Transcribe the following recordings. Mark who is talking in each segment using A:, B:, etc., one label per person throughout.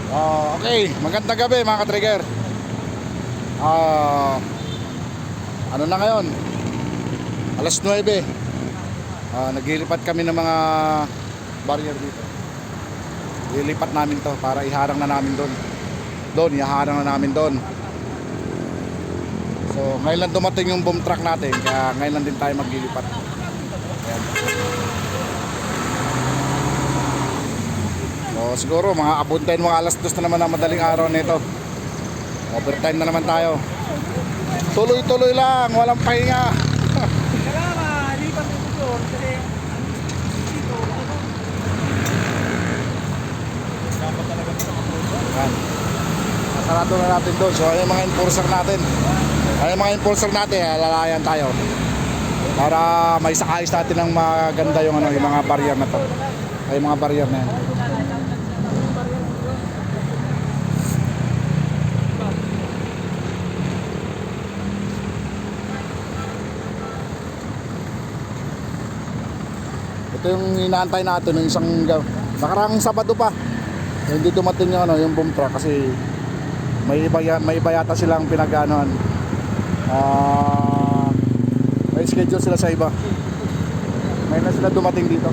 A: Okay, magandang gabi mga ka-trigger. Ano na ngayon? Alas 9. Naglilipat kami ng mga barrier dito. Lilipat namin to para iharang na namin doon. Iharang na namin doon. So, ngayon lang dumating yung boom truck natin, kaya ngayon lang din tayo maglilipat. Ayan. So, siguro mga abuntayin mga alas 2 na naman ang madaling araw nito. Overtime na naman tayo. Tuloy-tuloy lang, walang pahinga.
B: Kailangan, lipat mo doon kasi dito. Dapat talaga ito
A: Yan. Sarado na natin doon. So, ayun mga enforcer natin. Ayun mga enforcer natin, lalayan tayo. Para may sakayos natin ng maganda yung, yung mga barrier na to. Ay mga barrier na yan. Ito yung inaantay natin ng isang nakarang Sabado pa. Hindi dumating yung yung boom truck kasi may iba yata silang pinaganoan. May schedule sila sa iba. Ngayon na sila dumating dito.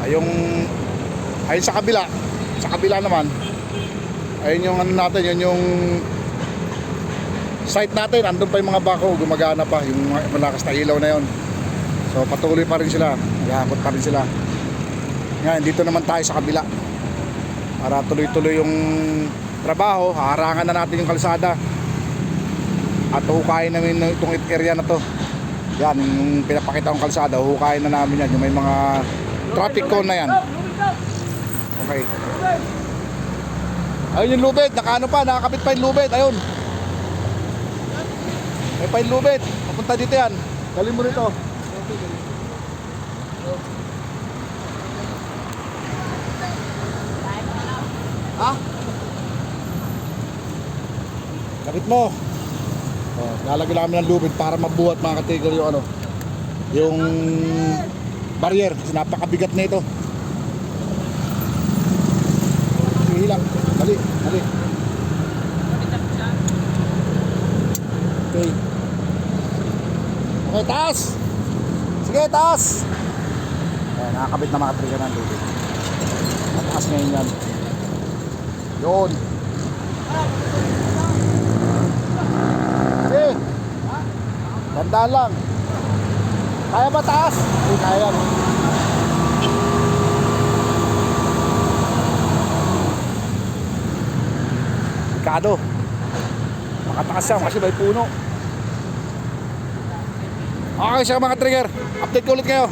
A: Ayun sa kabila naman. Ayun yung ano natin, yun yung site natin, andun pa yung mga bako, gumagana pa, yung malakas na ilaw na yun. So patuloy pa rin sila, nag-aakot pa rin sila. Ngayon, dito naman tayo sa kabila para tuloy-tuloy yung trabaho, harangan na natin yung kalsada at hukayin namin itong area na to. Yan, yung pinapakita kong kalsada, hukayin na namin yan, yung may mga traffic cone na yan. Okay. Ayun yung lubid, nakaano pa, nakakapit pa yung lubid, ayun. May pa yung lubid, papunta dito yan. Dalhin mo rito. Ha? Kapit mo. Lalagyan namin ng lubid para mabuhat mga katigil yung yung barrier, kasi napakabigat na ito. Hilang. Dali. Okay. Okay, taas. Sige, taas. Ayan, nakakabit na mga trigger ng lubid. Mataas ngayon yan. Yun. Sige. Tandaan lang. Kaya ba taas? Hindi kaya yan. Delikado. Makataas yan kasi may puno. Okay siya mga trigger. Update ko ulit kayo.